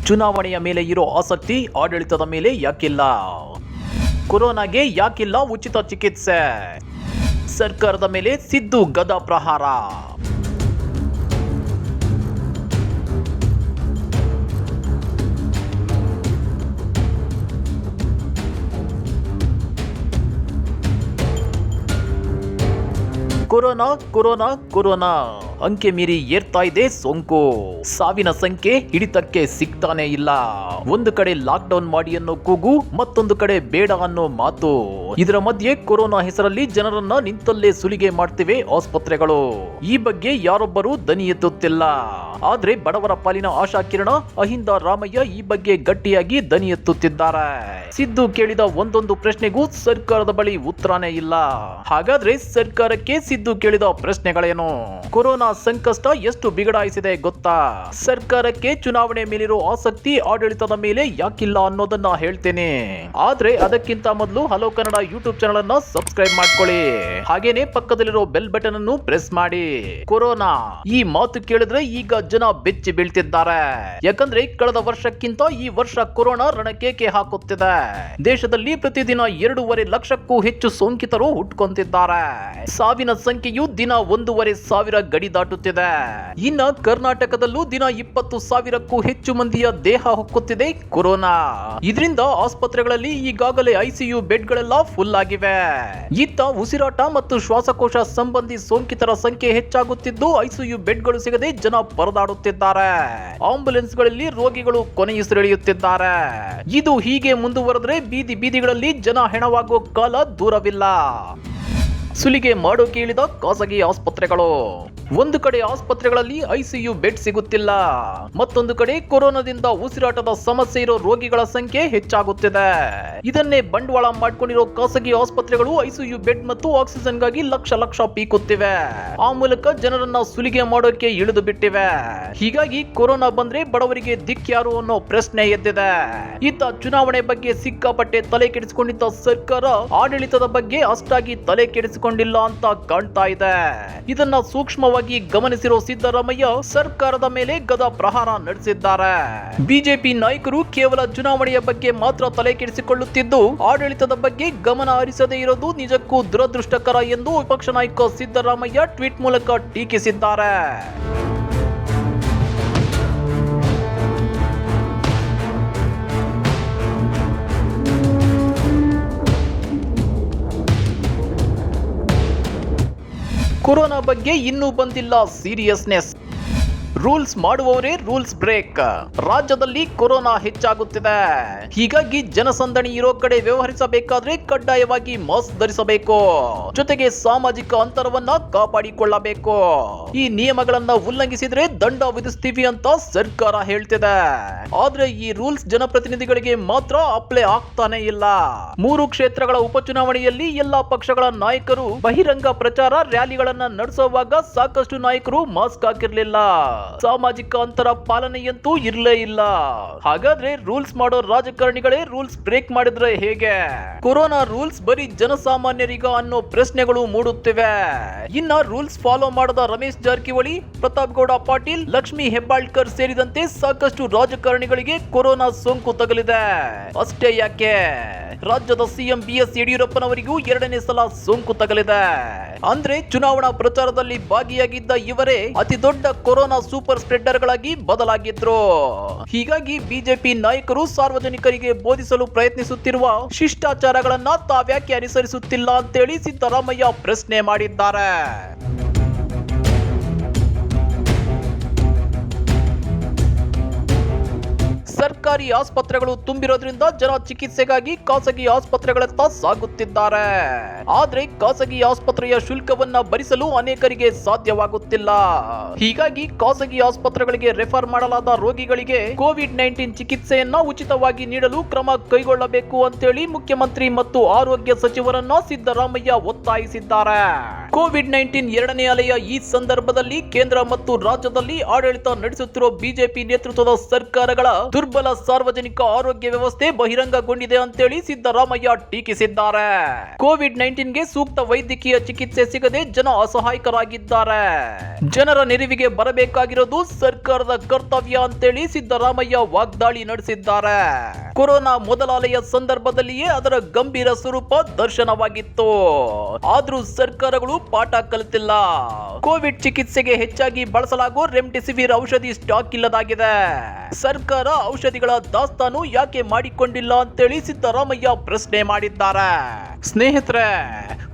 ಚುನಾವಣೆಯ ಮೇಲೆ ಇರೋ ಆಸಕ್ತಿ ಆಡಳಿತದ ಮೇಲೆ ಯಾಕಿಲ್ಲ? ಕೊರೋನಾಗೆ ಯಾಕಿಲ್ಲ ಉಚಿತ ಚಿಕಿತ್ಸೆ? ಸರ್ಕಾರದ ಮೇಲೆ ಸಿದ್ದು ಗದಾ ಪ್ರಹಾರ. ಕೊರೋನಾ ಕೊರೋನಾ ಕೊರೋನಾ ಅಂಕೆ ಮೀರಿ ಏರ್ತಾ ಇದೆ ಸೋಂಕು. ಸಾವಿನ ಸಂಖ್ಯೆ ಹಿಡಿತಕ್ಕೆ ಸಿಗ್ತಾನೆ ಇಲ್ಲ. ಒಂದು ಕಡೆ ಲಾಕ್ ಡೌನ್ ಮಾಡಿ ಅನ್ನೋ ಕೂಗು, ಮತ್ತೊಂದು ಕಡೆ ಬೇಡ ಅನ್ನೋ ಮಾತು. ಇದರ ಮಧ್ಯೆ ಕೊರೋನಾ ಹೆಸರಲ್ಲಿ ಜನರನ್ನ ನಿಂತಲ್ಲೇ ಸುಲಿಗೆ ಮಾಡ್ತಿವೆ ಆಸ್ಪತ್ರೆಗಳು. ಈ ಬಗ್ಗೆ ಯಾರೊಬ್ಬರು ದನಿ ಎತ್ತುತ್ತಿಲ್ಲ. ಆದ್ರೆ ಬಡವರ ಪಾಲಿನ ಆಶಾ ಕಿರಣ ಅಹಿಂದ ರಾಮಯ್ಯ ಈ ಬಗ್ಗೆ ಗಟ್ಟಿಯಾಗಿ ದನಿ ಎತ್ತುತ್ತಿದ್ದಾರೆ. ಸಿದ್ದು ಕೇಳಿದ ಒಂದೊಂದು ಪ್ರಶ್ನೆಗೂ ಸರ್ಕಾರದ ಬಳಿ ಉತ್ತರನೇ ಇಲ್ಲ. ಹಾಗಾದ್ರೆ ಸರ್ಕಾರಕ್ಕೆ ಸಿದ್ದು ಕೇಳಿದ ಪ್ರಶ್ನೆಗಳೇನು? ಕೊರೋನಾ ಸಂಕಷ್ಟ ಎಷ್ಟು ಬಿಗಡಾಯಿಸಿದೆ ಗೊತ್ತಾ? ಸರ್ಕಾರಕ್ಕೆ ಚುನಾವಣೆ ಮೇಲಿರೋ ಆಸಕ್ತಿ ಆಡಳಿತದ ಮೇಲೆ ಯಾಕಿಲ್ಲ ಅನ್ನೋದನ್ನ ಹೇಳ್ತೇನೆ. ಆದ್ರೆ ಅದಕ್ಕಿಂತ ಮೊದಲು ಹಲೋ ಕನ್ನಡ ಯೂಟ್ಯೂಬ್ ಚಾನಲ್ ಅನ್ನ ಸಬ್ಸ್ಕ್ರೈಬ್ ಮಾಡ್ಕೊಳ್ಳಿ. ಹಾಗೇನೆ ಪಕ್ಕದಲ್ಲಿರೋ ಬೆಲ್ ಬಟನ್ ಅನ್ನು ಪ್ರೆಸ್ ಮಾಡಿ. ಕೊರೋನಾ ಈ ಮಾತು ಕೇಳಿದ್ರೆ ಈಗ ಜನ ಬೆಚ್ಚಿ ಬೀಳ್ತಿದ್ದಾರೆ. ಯಾಕಂದ್ರೆ ಕಳೆದ ವರ್ಷಕ್ಕಿಂತ ಈ ವರ್ಷ ಕೊರೋನಾ ರಣಕೇಕೆ ಹಾಕುತ್ತಿದೆ. ದೇಶದಲ್ಲಿ ಪ್ರತಿದಿನ 2.5 ಲಕ್ಷಕ್ಕೂ ಹೆಚ್ಚು ಸೋಂಕಿತರು ಹುಟ್ಕೊಂತಿದ್ದಾರೆ. ಸಾವಿನ ಸಂಖ್ಯೆಯು ದಿನ 1,500 ಗಡಿ ದಾಟುತ್ತಿದೆ. ಇನ್ನ ಕರ್ನಾಟಕದಲ್ಲೂ ದಿನ 20,000ಕ್ಕೂ ಹೆಚ್ಚು ಮಂದಿಯ ದೇಹ ಹೊಕ್ಕುತ್ತಿದೆ ಕೊರೋನಾ. ಇದರಿಂದ ಆಸ್ಪತ್ರೆಗಳಲ್ಲಿ ಈಗಾಗಲೇ ಐಸಿಯು ಬೆಡ್ಗಳೆಲ್ಲ ಫುಲ್ ಆಗಿವೆ. ಇತ್ತ ಉಸಿರಾಟ ಮತ್ತು ಶ್ವಾಸಕೋಶ ಸಂಬಂಧಿ ಸೋಂಕಿತರ ಸಂಖ್ಯೆ ಹೆಚ್ಚಾಗುತ್ತಿದ್ದು ಐಸಿಯು ಬೆಡ್ಗಳು ಸಿಗದೆ ಜನ ಪರದಾಡುತ್ತಿದ್ದಾರೆ. ಆಂಬ್ಯುಲೆನ್ಸ್ಗಳಲ್ಲಿ ರೋಗಿಗಳು ಕೊನೆಯುಸಿರೆಳೆಯುತ್ತಿದ್ದಾರೆ. ಇದು ಹೀಗೆ ಮುಂದುವರೆದ್ರೆ ಬೀದಿ ಬೀದಿಗಳಲ್ಲಿ ಜನ ಹೆಣವಾಗುವ ಕಾಲ ದೂರವಿಲ್ಲ. ಸುಲಿಗೆ ಮಾಡೋಕೆ ಇಳಿದ ಖಾಸಗಿ ಆಸ್ಪತ್ರೆಗಳು. ಒಂದು ಕಡೆ ಆಸ್ಪತ್ರೆಗಳಲ್ಲಿ ಐಸಿಯು ಬೆಡ್ ಸಿಗುತ್ತಿಲ್ಲ, ಮತ್ತೊಂದು ಕಡೆ ಕೊರೋನಾದಿಂದ ಉಸಿರಾಟದ ಸಮಸ್ಯೆ ಇರೋ ರೋಗಿಗಳ ಸಂಖ್ಯೆ ಹೆಚ್ಚಾಗುತ್ತಿದೆ. ಇದನ್ನೇ ಬಂಡವಾಳ ಮಾಡಿಕೊಂಡಿರೋ ಖಾಸಗಿ ಆಸ್ಪತ್ರೆಗಳು ಐಸಿಯು ಬೆಡ್ ಮತ್ತು ಆಕ್ಸಿಜನ್ ಗಾಗಿ ಲಕ್ಷ ಪೀಕುತ್ತಿವೆ. ಆ ಮೂಲಕ ಜನರನ್ನ ಸುಲಿಗೆ ಮಾಡೋಕೆ ಇಳಿದು ಬಿಟ್ಟಿವೆ. ಹೀಗಾಗಿ ಕೊರೋನಾ ಬಂದ್ರೆ ಬಡವರಿಗೆ ದಿಕ್ಕ್ಯಾರು ಅನ್ನೋ ಪ್ರಶ್ನೆ ಎದ್ದಿದೆ. ಇತ್ತ ಚುನಾವಣೆ ಬಗ್ಗೆ ಸಿಕ್ಕಾಪಟ್ಟೆ ತಲೆ ಕೆಡಿಸಿಕೊಂಡಿದ್ದ ಸರ್ಕಾರ ಆಡಳಿತದ ಬಗ್ಗೆ ಅಷ್ಟಾಗಿ ತಲೆ ಕೆಡಿಸಿಕೊಂಡಿಲ್ಲ ಅಂತ ಕಾಣ್ತಾ ಇದೆ. ಇದನ್ನ ಸೂಕ್ಷ್ಮ ಗಮನಿಸಿರೋ ಸಿದ್ದರಾಮಯ್ಯ ಸರ್ಕಾರದ ಮೇಲೆ ಗದಾ ಪ್ರಹಾರ ನಡೆಸಿದ್ದಾರೆ. ಬಿಜೆಪಿ ನಾಯಕರು ಕೇವಲ ಚುನಾವಣೆಯ ಬಗ್ಗೆ ಮಾತ್ರ ತಲೆ ಕೆಡಿಸಿಕೊಳ್ಳುತ್ತಿದ್ದು ಆಡಳಿತದ ಬಗ್ಗೆ ಗಮನ ಹರಿಸದೇ ಇರೋದು ನಿಜಕ್ಕೂ ದುರದೃಷ್ಟಕರ ಎಂದು ವಿಪಕ್ಷ ನಾಯಕ ಸಿದ್ದರಾಮಯ್ಯ ಟ್ವೀಟ್ ಮೂಲಕ ಟೀಕಿಸಿದ್ದಾರೆ. ಕೊರೋನಾ ಬಗ್ಗೆ ಇನ್ನೂ ಬಂದಿಲ್ಲ ಸೀರಿಯಸ್ನೆಸ್. ರೂಲ್ಸ್ ಮಾಡುವವರೇ ರೂಲ್ಸ್ ಬ್ರೇಕ್. ರಾಜ್ಯದಲ್ಲಿ ಕೊರೋನಾ ಹೆಚ್ಚಾಗುತ್ತಿದೆ. ಹೀಗಾಗಿ ಜನಸಂದಣಿ ಇರೋ ಕಡೆ ವ್ಯವಹರಿಸಬೇಕಾದ್ರೆ ಕಡ್ಡಾಯವಾಗಿ ಮಾಸ್ಕ್ ಧರಿಸಬೇಕು. ಜೊತೆಗೆ ಸಾಮಾಜಿಕ ಅಂತರವನ್ನ ಕಾಪಾಡಿಕೊಳ್ಳಬೇಕು. ಈ ನಿಯಮಗಳನ್ನ ಉಲ್ಲಂಘಿಸಿದ್ರೆ ದಂಡ ವಿಧಿಸ್ತೀವಿ ಅಂತ ಸರ್ಕಾರ ಹೇಳ್ತಿದೆ. ಆದ್ರೆ ಈ ರೂಲ್ಸ್ ಜನಪ್ರತಿನಿಧಿಗಳಿಗೆ ಮಾತ್ರ ಅಪ್ಲೈ ಆಗ್ತಾನೆ ಇಲ್ಲ. 3 ಕ್ಷೇತ್ರಗಳ ಉಪಚುನಾವಣೆಯಲ್ಲಿ ಎಲ್ಲಾ ಪಕ್ಷಗಳ ನಾಯಕರು ಬಹಿರಂಗ ಪ್ರಚಾರ ರ್ಯಾಲಿಗಳನ್ನ ನಡೆಸುವಾಗ ಸಾಕಷ್ಟು ನಾಯಕರು ಮಾಸ್ಕ್ ಹಾಕಿರ್ಲಿಲ್ಲ. ಸಾಮಾಜಿಕ ಅಂತರ ಪಾಲನೆಯಂತೂ ಇರಲೇ ಇಲ್ಲ. ಹಾಗಾದ್ರೆ ರೂಲ್ಸ್ ಮಾಡೋ ರಾಜಕಾರಣಿಗಳೇ ರೂಲ್ಸ್ ಬ್ರೇಕ್ ಮಾಡಿದ್ರೆ ಹೇಗೆ? ಕೊರೋನಾ ರೂಲ್ಸ್ ಬರೀ ಜನಸಾಮಾನ್ಯರಿಗ ಅನ್ನೋ ಪ್ರಶ್ನೆಗಳು ಮೂಡುತ್ತಿವೆ. ಇನ್ನ ರೂಲ್ಸ್ ಫಾಲೋ ಮಾಡದ ರಮೇಶ್ ಜಾರಕಿಹೊಳಿ, ಪ್ರತಾಪ್ ಗೌಡ ಪಾಟೀಲ್, ಲಕ್ಷ್ಮೀ ಹೆಬ್ಬಾಳ್ಕರ್ ಸೇರಿದಂತೆ ಸಾಕಷ್ಟು ರಾಜಕಾರಣಿಗಳಿಗೆ ಕೊರೋನಾ ಸೋಂಕು ತಗುಲಿದೆ. ಅಷ್ಟೇ ಯಾಕೆ, ರಾಜ್ಯದ ಸಿಎಂ BS ಯಡಿಯೂರಪ್ಪನವರಿಗೂ 2ನೇ ಸಲ ಸೋಂಕು ತಗುಲಿದೆ. ಅಂದ್ರೆ ಚುನಾವಣಾ ಪ್ರಚಾರದಲ್ಲಿ ಭಾಗಿಯಾಗಿದ್ದ ಇವರೇ ಅತಿ ದೊಡ್ಡ ಕೊರೋನಾ ಸೂಪರ್ ಸ್ಪ್ರೆಡರ್ ಗಳಾಗಿ ಬದಲಾಗಿದ್ರು. ಹೀಗಾಗಿ ಬಿಜೆಪಿ ನಾಯಕರು ಸಾರ್ವಜನಿಕರಿಗೆ ಬೋಧಿಸಲು ಪ್ರಯತ್ನಿಸುತ್ತಿರುವ ಶಿಷ್ಟಾಚಾರಗಳನ್ನ ತಾವ್ಯಾಕೆ ಅನುಸರಿಸುತ್ತಿಲ್ಲ ಅಂತೇಳಿ ಸಿದ್ದರಾಮಯ್ಯ ಪ್ರಶ್ನೆ ಮಾಡಿದ್ದಾರೆ. ಸರ್ಕಾರಿ ಆಸ್ಪತ್ರೆಗಳು ತುಂಬಿರೋದ್ರಿಂದ ಜನ ಚಿಕಿತ್ಸೆಗಾಗಿ ಖಾಸಗಿ ಆಸ್ಪತ್ರೆಗಳತ್ತ ಸಾಗುತ್ತಿದ್ದಾರೆ. ಆದ್ರೆ ಖಾಸಗಿ ಆಸ್ಪತ್ರೆಯ ಶುಲ್ಕವನ್ನ ಭರಿಸಲು ಅನೇಕರಿಗೆ ಸಾಧ್ಯವಾಗುತ್ತಿಲ್ಲ. ಹೀಗಾಗಿ ಖಾಸಗಿ ಆಸ್ಪತ್ರೆಗಳಿಗೆ ರೆಫರ್ ಮಾಡಲಾದ ರೋಗಿಗಳಿಗೆ ಕೋವಿಡ್-19 ಚಿಕಿತ್ಸೆಯನ್ನ ಉಚಿತವಾಗಿ ನೀಡಲು ಕ್ರಮ ಕೈಗೊಳ್ಳಬೇಕು ಅಂತೇಳಿ ಮುಖ್ಯಮಂತ್ರಿ ಮತ್ತು ಆರೋಗ್ಯ ಸಚಿವರನ್ನ ಸಿದ್ದರಾಮಯ್ಯ ಒತ್ತಾಯಿಸಿದ್ದಾರೆ. ಕೋವಿಡ್-19 2ನೇ ಅಲೆಯ ಈ ಸಂದರ್ಭದಲ್ಲಿ ಕೇಂದ್ರ ಮತ್ತು ರಾಜ್ಯದಲ್ಲಿ ಆಡಳಿತ ನಡೆಸುತ್ತಿರುವ ಬಿಜೆಪಿ ನೇತೃತ್ವದ ಸರ್ಕಾರಗಳ ದುರ್ಬಲ ಸಾರ್ವಜನಿಕ ಆರೋಗ್ಯ ವ್ಯವಸ್ಥೆ ಬಹಿರಂಗಗೊಂಡಿದೆ ಅಂತೇಳಿ ಸಿದ್ದರಾಮಯ್ಯ ಟೀಕಿಸಿದ್ದಾರೆ. ಕೋವಿಡ್-19ಗೆ ಸೂಕ್ತ ವೈದ್ಯಕೀಯ ಚಿಕಿತ್ಸೆ ಸಿಗದೆ ಜನ ಅಸಹಾಯಕರಾಗಿದ್ದಾರೆ. ಜನರ ನೆರವಿಗೆ ಬರಬೇಕಾಗಿರೋದು ಸರ್ಕಾರದ ಕರ್ತವ್ಯ ಅಂತೇಳಿ ಸಿದ್ದರಾಮಯ್ಯ ವಾಗ್ದಾಳಿ ನಡೆಸಿದ್ದಾರೆ. ಕೊರೋನಾ ಮೊದಲ ಅಲೆಯ ಸಂದರ್ಭದಲ್ಲಿಯೇ ಅದರ ಗಂಭೀರ ಸ್ವರೂಪ ದರ್ಶನವಾಗಿತ್ತು. ಆದ್ರೂ ಸರ್ಕಾರಗಳು ಪಾಠ ಕಲಿತಿಲ್ಲ. ಕೋವಿಡ್ ಚಿಕಿತ್ಸೆಗೆ ಹೆಚ್ಚಾಗಿ ಬಳಸಲಾಗುವ ರೆಮ್ಡೆಸಿವಿರ್ ಔಷಧಿ ಸ್ಟಾಕ್ ಇಲ್ಲದಾಗಿದೆ. ಸರ್ಕಾರ ಔಷಧಿಗಳ ದಾಸ್ತಾನು ಯಾಕೆ ಮಾಡಿಕೊಂಡಿಲ್ಲ ಅಂತೇಳಿ ಸಿದ್ದರಾಮಯ್ಯ ಪ್ರಶ್ನೆ ಮಾಡಿದ್ದಾರೆ. ಸ್ನೇಹಿತರೆ,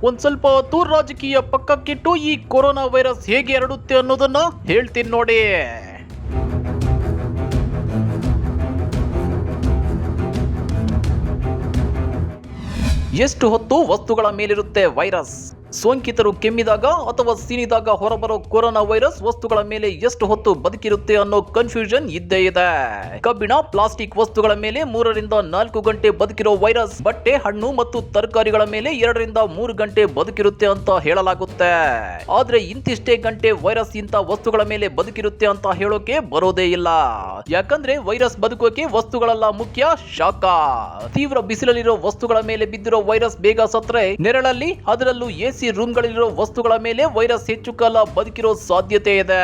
ಒಂದ್ ಸ್ವಲ್ಪ ಹೊತ್ತು ರಾಜಕೀಯ ಪಕ್ಕಕ್ಕಿಟ್ಟು ಈ ಕೊರೋನಾ ವೈರಸ್ ಹೇಗೆ ಹರಡುತ್ತೆ ಅನ್ನೋದನ್ನ ಹೇಳ್ತೀನಿ ನೋಡಿ. ಎಷ್ಟು ಹೊತ್ತು ವಸ್ತುಗಳ ಮೇಲಿರುತ್ತೆ ವೈರಸ್? ಸೋಂಕಿತರು ಕೆಮ್ಮಿದಾಗ ಅಥವಾ ಸೀನಿದಾಗ ಹೊರಬರೋ ಕೊರೋನಾ ವೈರಸ್ ವಸ್ತುಗಳ ಮೇಲೆ ಎಷ್ಟು ಹೊತ್ತು ಬದುಕಿರುತ್ತೆ ಅನ್ನೋ ಕನ್ಫ್ಯೂಷನ್ ಇದ್ದೇ ಇದೆ. ಕಬ್ಬಿಣ, ಪ್ಲಾಸ್ಟಿಕ್ ವಸ್ತುಗಳ ಮೇಲೆ 3 ರಿಂದ 4 ಗಂಟೆ ಬದುಕಿರೋ ವೈರಸ್ ಬಟ್ಟೆ, ಹಣ್ಣು ಮತ್ತು ತರಕಾರಿಗಳ ಮೇಲೆ 2 ರಿಂದ 3 ಗಂಟೆ ಬದುಕಿರುತ್ತೆ ಅಂತ ಹೇಳಲಾಗುತ್ತೆ. ಆದ್ರೆ ಇಂತಿಷ್ಟೇ ಗಂಟೆ ವೈರಸ್ ಇಂಥ ವಸ್ತುಗಳ ಮೇಲೆ ಬದುಕಿರುತ್ತೆ ಅಂತ ಹೇಳೋಕೆ ಬರೋದೇ ಇಲ್ಲ. ಯಾಕಂದ್ರೆ ವೈರಸ್ ಬದುಕೋಕೆ ವಸ್ತುಗಳೆಲ್ಲ ಮುಖ್ಯ. ಶಾಖ, ತೀವ್ರ ಬಿಸಿಲಲ್ಲಿರೋ ವಸ್ತುಗಳ ಮೇಲೆ ಬಿದ್ದಿರೋ ವೈರಸ್ ಬೇಗ ಸತ್ರೆ, ನೆರಳಲ್ಲಿ ಅದರಲ್ಲೂ ಎಸಿ ರೂಮ್ಗಳಲ್ಲಿರೋ ವಸ್ತುಗಳ ಮೇಲೆ ವೈರಸ್ ಹೆಚ್ಚು ಕಾಲ ಬದುಕಿರೋ ಸಾಧ್ಯತೆ ಇದೆ.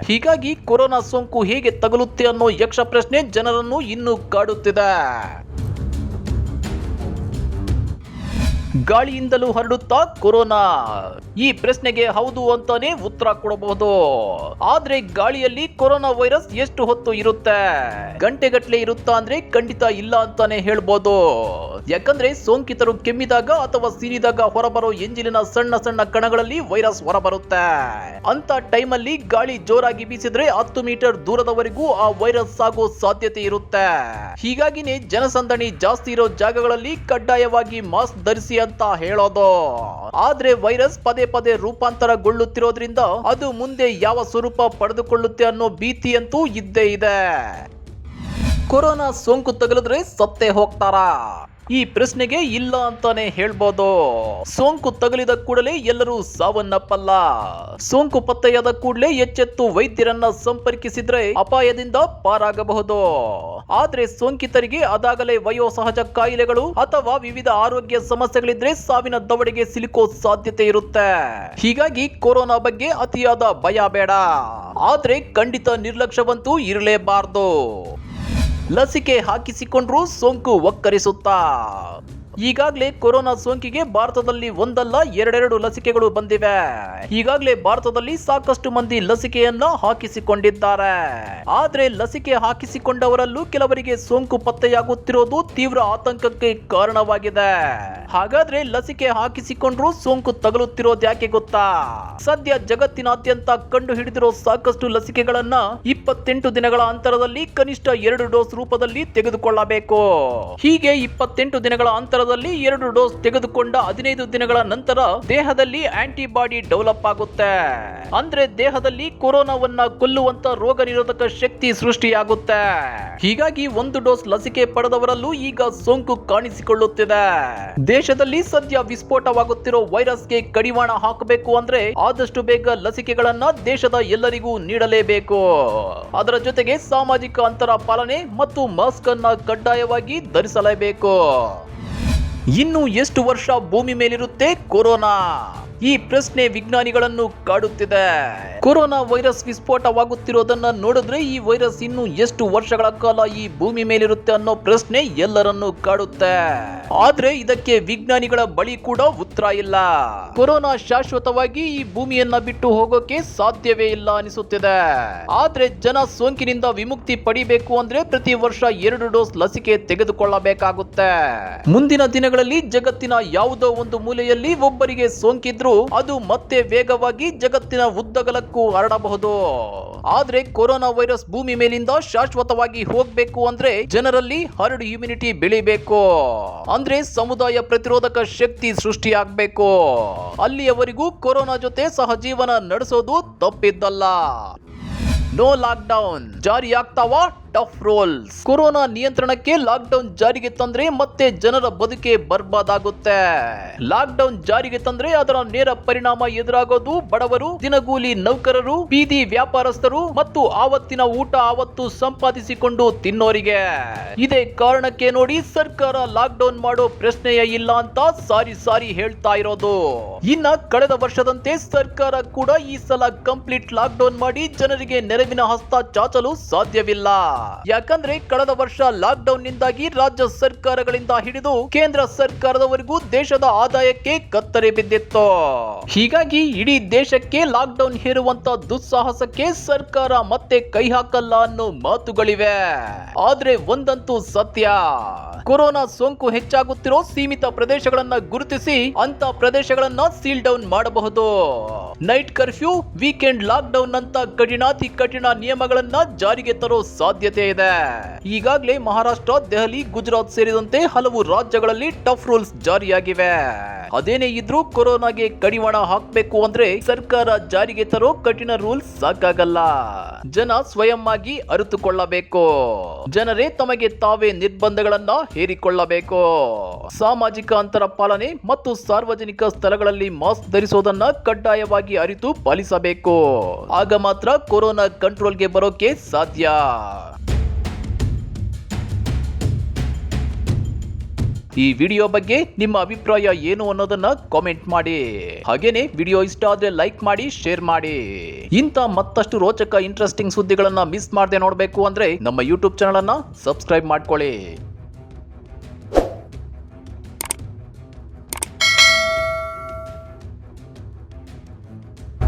ಹೀಗಾಗಿ ಕೊರೋನಾ ಸೋಂಕು ಹೇಗೆ ತಗುಲುತ್ತೆ ಅನ್ನೋ ಯಕ್ಷ ಪ್ರಶ್ನೆ ಜನರನ್ನು ಇನ್ನೂ ಕಾಡುತ್ತಿದೆ. ಗಾಳಿಯಿಂದಲೂ ಹರಡುತ್ತಾ ಕೊರೋನಾ? ಈ ಪ್ರಶ್ನೆಗೆ ಹೌದು ಅಂತಾನೆ ಉತ್ತರ ಕೊಡಬಹುದು. ಆದ್ರೆ ಗಾಳಿಯಲ್ಲಿ ಕೊರೋನಾ ವೈರಸ್ ಎಷ್ಟು ಹೊತ್ತು ಇರುತ್ತೆ? ಗಂಟೆಗಟ್ಟಲೆ ಇರುತ್ತಾ ಅಂದ್ರೆ ಖಂಡಿತ ಇಲ್ಲ ಅಂತಾನೆ ಹೇಳ್ಬೋದು. ಯಾಕಂದ್ರೆ ಸೋಂಕಿತರು ಕೆಮ್ಮಿದಾಗ ಅಥವಾ ಸೀನಿದಾಗ ಹೊರಬರೋ ಎಂಜಿಲಿನ ಸಣ್ಣ ಸಣ್ಣ ಕಣಗಳಲ್ಲಿ ವೈರಸ್ ಹೊರಬರುತ್ತೆ. ಅಂತ ಟೈಮಲ್ಲಿ ಗಾಳಿ ಜೋರಾಗಿ ಬೀಸಿದ್ರೆ 10 ಮೀಟರ್ ದೂರದವರೆಗೂ ಆ ವೈರಸ್ ಸಾಗೋ ಸಾಧ್ಯತೆ ಇರುತ್ತೆ. ಹೀಗಾಗಿನೇ ಜನಸಂದಣಿ ಜಾಸ್ತಿ ಇರೋ ಜಾಗಗಳಲ್ಲಿ ಕಡ್ಡಾಯವಾಗಿ ಮಾಸ್ಕ್ ಧರಿಸಿ ಅಂತ ಹೇಳೋದು. ಆದ್ರೆ ವೈರಸ್ ಪದೇ ಪದೇ ರೂಪಾಂತರಗೊಳ್ಳುತ್ತಿರೋದ್ರಿಂದ ಅದು ಮುಂದೆ ಯಾವ ಸ್ವರೂಪ ಪಡೆದುಕೊಳ್ಳುತ್ತೆ ಅನ್ನೋ ಭೀತಿ ಅಂತೂ ಇದ್ದೇ ಇದೆ. ಕೊರೋನಾ ಸೋಂಕು ತಗುಲಿದ್ರೆ ಸತ್ತೇ ಹೋಗ್ತಾರಾ? ಈ ಪ್ರಶ್ನೆಗೆ ಇಲ್ಲ ಅಂತಾನೆ ಹೇಳ್ಬೋದು. ಸೋಂಕು ತಗುಲಿದ ಕೂಡಲೇ ಎಲ್ಲರೂ ಸಾವನ್ನಪ್ಪಲ್ಲ. ಸೋಂಕು ಪತ್ತೆಯಾದ ಕೂಡಲೇ ಎಚ್ಚೆತ್ತು ವೈದ್ಯರನ್ನ ಸಂಪರ್ಕಿಸಿದ್ರೆ ಅಪಾಯದಿಂದ ಪಾರಾಗಬಹುದು. ಆದ್ರೆ ಸೋಂಕಿತರಿಗೆ ಅದಾಗಲೇ ವಯೋಸಹಜ ಕಾಯಿಲೆಗಳು ಅಥವಾ ವಿವಿಧ ಆರೋಗ್ಯ ಸಮಸ್ಯೆಗಳಿದ್ರೆ ಸಾವಿನ ದವಡೆಗೆ ಸಿಲುಕೋ ಸಾಧ್ಯತೆ ಇರುತ್ತೆ. ಹೀಗಾಗಿ ಕೊರೋನಾ ಬಗ್ಗೆ ಅತಿಯಾದ ಭಯ ಬೇಡ. ಆದ್ರೆ ಖಂಡಿತ ನಿರ್ಲಕ್ಷ್ಯವಂತೂ ಇರಲೇಬಾರದು. ಲಸಿಕೆ ಹಾಕಿಸಿಕೊಂಡ್ರೂ ಸೋಂಕು ಒಕ್ಕರಿಸುತ್ತಾ? ಈಗಾಗಲೇ ಕೊರೋನಾ ಸೋಂಕಿಗೆ ಭಾರತದಲ್ಲಿ ಒಂದಲ್ಲ 2 ಲಸಿಕೆಗಳು ಬಂದಿವೆ. ಈಗಾಗಲೇ ಭಾರತದಲ್ಲಿ ಸಾಕಷ್ಟು ಮಂದಿ ಲಸಿಕೆಯನ್ನ ಹಾಕಿಸಿಕೊಂಡಿದ್ದಾರೆ. ಆದ್ರೆ ಲಸಿಕೆ ಹಾಕಿಸಿಕೊಂಡವರಲ್ಲೂ ಕೆಲವರಿಗೆ ಸೋಂಕು ಪತ್ತೆಯಾಗುತ್ತಿರೋದು ತೀವ್ರ ಆತಂಕಕ್ಕೆ ಕಾರಣವಾಗಿದೆ. ಹಾಗಾದ್ರೆ ಲಸಿಕೆ ಹಾಕಿಸಿಕೊಂಡ್ರೂ ಸೋಂಕು ತಗುಲುತ್ತಿರೋದು ಯಾಕೆ ಗೊತ್ತಾ? ಸದ್ಯ ಜಗತ್ತಿನಾದ್ಯಂತ ಕಂಡು ಹಿಡಿದಿರೋ ಸಾಕಷ್ಟು ಲಸಿಕೆಗಳನ್ನ 28 ದಿನಗಳ ಅಂತರದಲ್ಲಿ ಕನಿಷ್ಠ 2 ಡೋಸ್ ರೂಪದಲ್ಲಿ ತೆಗೆದುಕೊಳ್ಳಬೇಕು. ಹೀಗೆ 28 ದಿನಗಳ ಅಂತರ 2 ಡೋಸ್ ತೆಗೆದುಕೊಂಡ 15 ದಿನಗಳ ನಂತರ ದೇಹದಲ್ಲಿ ಆಂಟಿಬಾಡಿ ಡೆವಲಪ್ ಆಗುತ್ತೆ. ಅಂದ್ರೆ ದೇಹದಲ್ಲಿ ಕೊರೋನಾವನ್ನ ಕೊಲ್ಲುವಂತ ರೋಗ ನಿರೋಧಕ ಶಕ್ತಿ ಸೃಷ್ಟಿಯಾಗುತ್ತೆ. ಹೀಗಾಗಿ 1 ಡೋಸ್ ಲಸಿಕೆ ಪಡೆದವರಲ್ಲೂ ಈಗ ಸೋಂಕು ಕಾಣಿಸಿಕೊಳ್ಳುತ್ತಿದೆ. ದೇಶದಲ್ಲಿ ಸದ್ಯ ವಿಸ್ಫೋಟವಾಗುತ್ತಿರೋ ವೈರಸ್ಗೆ ಕಡಿವಾಣ ಹಾಕಬೇಕು ಅಂದ್ರೆ ಆದಷ್ಟು ಬೇಗ ಲಸಿಕೆಗಳನ್ನ ದೇಶದ ಎಲ್ಲರಿಗೂ ನೀಡಲೇಬೇಕು. ಅದರ ಜೊತೆಗೆ ಸಾಮಾಜಿಕ ಅಂತರ ಪಾಲನೆ ಮತ್ತು ಮಾಸ್ಕ್ ಅನ್ನ ಕಡ್ಡಾಯವಾಗಿ ಧರಿಸಲೇಬೇಕು. ಇನ್ನು ಎಷ್ಟು ವರ್ಷ ಭೂಮಿ ಮೇಲಿರುತ್ತೆ ಕೊರೋನಾ? ಈ ಪ್ರಶ್ನೆ ವಿಜ್ಞಾನಿಗಳನ್ನು ಕಾಡುತ್ತಿದೆ. ಕೊರೋನಾ ವೈರಸ್ ವಿಸ್ಫೋಟವಾಗುತ್ತಿರೋದನ್ನ ನೋಡಿದ್ರೆ ಈ ವೈರಸ್ ಇನ್ನು ಎಷ್ಟು ವರ್ಷಗಳ ಕಾಲ ಈ ಭೂಮಿ ಮೇಲಿರುತ್ತೆ ಅನ್ನೋ ಪ್ರಶ್ನೆ ಎಲ್ಲರನ್ನೂ ಕಾಡುತ್ತೆ. ಆದ್ರೆ ಇದಕ್ಕೆ ವಿಜ್ಞಾನಿಗಳ ಬಳಿ ಕೂಡ ಉತ್ತರ ಇಲ್ಲ. ಕೊರೋನಾ ಶಾಶ್ವತವಾಗಿ ಈ ಭೂಮಿಯನ್ನ ಬಿಟ್ಟು ಹೋಗೋಕೆ ಸಾಧ್ಯವೇ ಇಲ್ಲ ಅನಿಸುತ್ತಿದೆ. ಆದ್ರೆ ಜನ ಸೋಂಕಿನಿಂದ ವಿಮುಕ್ತಿ ಪಡಿಬೇಕು ಅಂದ್ರೆ ಪ್ರತಿ ವರ್ಷ 2 ಡೋಸ್ ಲಸಿಕೆ ತೆಗೆದುಕೊಳ್ಳಬೇಕಾಗುತ್ತೆ. ಮುಂದಿನ ದಿನಗಳಲ್ಲಿ ಜಗತ್ತಿನ ಯಾವುದೋ ಒಂದು ಮೂಲೆಯಲ್ಲಿ ಒಬ್ಬರಿಗೆ ಸೋಂಕಿದ್ರು ಅದು ಮತ್ತೆ ವೇಗವಾಗಿ ಜಗತ್ತಿನ ಉದ್ದಗಲಕ್ಕೂ ಹರಡಬಹುದು. ಆದ್ರೆ ಕೊರೋನಾ ವೈರಸ್ ಭೂಮಿ ಮೇಲಿಂದ ಶಾಶ್ವತವಾಗಿ ಹೋಗ್ಬೇಕು ಅಂದ್ರೆ ಜನರಲ್ಲಿ ಹರ್ಡ್ ಇಮ್ಯುನಿಟಿ ಬೆಳಿಬೇಕು. ಅಂದ್ರೆ ಸಮುದಾಯ ಪ್ರತಿರೋಧಕ ಶಕ್ತಿ ಸೃಷ್ಟಿಯಾಗಬೇಕು. ಅಲ್ಲಿಯವರೆಗೂ ಕೊರೋನಾ ಜೊತೆ ಸಹಜೀವನ ನಡೆಸೋದು ತಪ್ಪಿದ್ದಲ್ಲ. ನೋ ಲಾಕ್ಡೌನ್ ಜಾರಿ ಆಗ್ತಾವಾ? Tough rules. ಕೊರೋನಾ ನಿಯಂತ್ರಣಕ್ಕೆ ಲಾಕ್ಡೌನ್ ಜಾರಿಗೆ ತಂದ್ರೆ ಮತ್ತೆ ಜನರ ಬದುಕೆ ಬರ್ಬಾದಾಗುತ್ತೆ. ಲಾಕ್ಡೌನ್ ಜಾರಿಗೆ ತಂದ್ರೆ ಅದರ ನೇರ ಪರಿಣಾಮ ಎದುರಾಗೋದು ಬಡವರು, ದಿನಗೂಲಿ ನೌಕರರು, ಬೀದಿ ವ್ಯಾಪಾರಸ್ಥರು ಮತ್ತು ಆವತ್ತಿನ ಊಟ ಆವತ್ತು ಸಂಪಾದಿಸಿಕೊಂಡು ತಿನ್ನೋರಿಗೆ. ಇದೇ ಕಾರಣಕ್ಕೆ ನೋಡಿ ಸರ್ಕಾರ ಲಾಕ್ಡೌನ್ ಮಾಡೋ ಪ್ರಶ್ನೆಯೇ ಇಲ್ಲ ಅಂತ ಸಾರಿ ಹೇಳ್ತಾ ಇರೋದು. ಇನ್ನ ಕಳೆದ ವರ್ಷದಂತೆ ಸರ್ಕಾರ ಕೂಡ ಈ ಸಲ ಕಂಪ್ಲೀಟ್ ಲಾಕ್ಡೌನ್ ಮಾಡಿ ಜನರಿಗೆ ನೆರವಿನ ಹಸ್ತ ಚಾಚಲು ಸಾಧ್ಯವಿಲ್ಲ. ಯಾಕಂದ್ರೆ ಕಳೆದ ವರ್ಷ ಲಾಕ್ಡೌನ್ ನಿಂದಾಗಿ ರಾಜ್ಯ ಸರ್ಕಾರಗಳಿಂದ ಹಿಡಿದು ಕೇಂದ್ರ ಸರ್ಕಾರದವರೆಗೂ ದೇಶದ ಆದಾಯಕ್ಕೆ ಕತ್ತರಿ ಬಿದ್ದಿತ್ತು. ಹೀಗಾಗಿ ಇಡೀ ದೇಶಕ್ಕೆ ಲಾಕ್ಡೌನ್ ಹೇರುವಂತ ದುಸ್ಸಾಹಸಕ್ಕೆ ಸರ್ಕಾರ ಮತ್ತೆ ಕೈ ಹಾಕಲ್ಲ ಅನ್ನೋ ಮಾತುಗಳಿವೆ. ಆದ್ರೆ ಒಂದಂತೂ ಸತ್ಯ, ಕೊರೋನಾ ಸೋಂಕು ಹೆಚ್ಚಾಗುತ್ತಿರೋ ಸೀಮಿತ ಪ್ರದೇಶಗಳನ್ನ ಗುರುತಿಸಿ ಅಂತ ಪ್ರದೇಶಗಳನ್ನ ಸೀಲ್ ಡೌನ್ ಮಾಡಬಹುದು. Night curfew, weekend lock down ಅಂತ ಕಠಿಣಾತಿ ಕಠಿಣ ನಿಯಮಗಳನ್ನ ಜಾರಿಗೆ ತರೋ ಸಾಧ್ಯತೆ ಇದೆ. ಈಗಾಗಲೇ ಮಹಾರಾಷ್ಟ್ರ, ದೆಹಲಿ, ಗುಜರಾತ್ ಸೇರಿದಂತೆ ಹಲವು ರಾಜ್ಯಗಳಲ್ಲಿ ಟಫ್ ರೂಲ್ಸ್ ಜಾರಿಯಾಗಿವೆ. ಅದೇನೇ ಇದ್ರೂ ಕೊರೋನಾಗೆ ಕಡಿವಾಣ ಹಾಕಬೇಕು ಅಂದ್ರೆ ಸರ್ಕಾರ ಜಾರಿಗೆ ತರೋ ಕಠಿಣ ರೂಲ್ಸ್ ಸಾಕಾಗಲ್ಲ. ಜನ ಸ್ವಯಂ ಆಗಿ ಅರಿತುಕೊಳ್ಳಬೇಕು. ಜನರೇ ತಮಗೆ ತಾವೇ ನಿರ್ಬಂಧಗಳನ್ನ ಹೇರಿಕೊಳ್ಳಬೇಕು. ಸಾಮಾಜಿಕ ಅಂತರ ಪಾಲನೆ ಮತ್ತು ಸಾರ್ವಜನಿಕ ಸ್ಥಳಗಳಲ್ಲಿ ಮಾಸ್ಕ್ ಧರಿಸುವುದನ್ನ ಕಡ್ಡಾಯವಾಗಿ ಅರಿತು ಪಾಲಿಸಬೇಕು. ಆಗ ಮಾತ್ರ ಕೊರೋನಾ ಕಂಟ್ರೋಲ್ಗೆ ಬರೋಕೆ ಸಾಧ್ಯ. ಈ ವಿಡಿಯೋ ಬಗ್ಗೆ ನಿಮ್ಮ ಅಭಿಪ್ರಾಯ ಏನು ಅನ್ನೋದನ್ನ ಕಾಮೆಂಟ್ ಮಾಡಿ. ಹಾಗೇನೆ ವಿಡಿಯೋ ಇಷ್ಟ ಆದ್ರೆ ಲೈಕ್ ಮಾಡಿ, ಶೇರ್ ಮಾಡಿ. ಇಂಥ ಮತ್ತಷ್ಟು ರೋಚಕ ಇಂಟ್ರೆಸ್ಟಿಂಗ್ ಸುದ್ದಿಗಳನ್ನ ಮಿಸ್ ಮಾಡದೆ ನೋಡಬೇಕು ಅಂದ್ರೆ ನಮ್ಮ ಯೂಟ್ಯೂಬ್ ಚಾನಲ್ ಅನ್ನ ಸಬ್ಸ್ಕ್ರೈಬ್ ಮಾಡ್ಕೊಳ್ಳಿ.